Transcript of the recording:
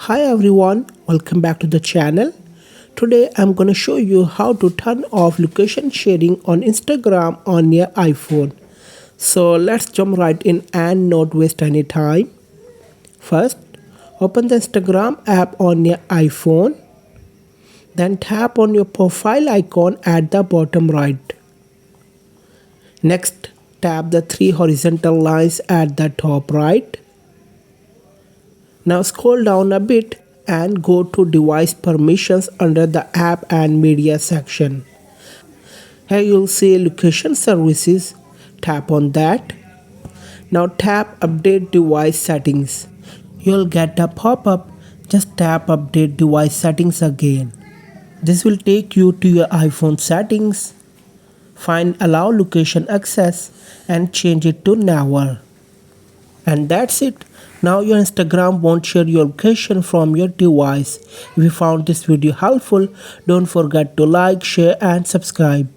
Hi everyone, welcome back to the channel. Today I'm going to show you how to turn off location sharing on Instagram on your iPhone. So let's jump right in and not waste any time. First, open the Instagram app on your iPhone. Then tap on your profile icon at the bottom right. Next, tap the three horizontal lines at the top right. Now scroll down a bit and go to device permissions under the app and media section. Here you'll see location services. Tap on that. Now tap update device settings. You'll get a pop-up. Just tap update device settings again. This will take you to your iPhone settings. Find allow location access and change it to never. And that's it. Now your Instagram won't share your location from your device. If you found this video helpful, don't forget to like, share and subscribe.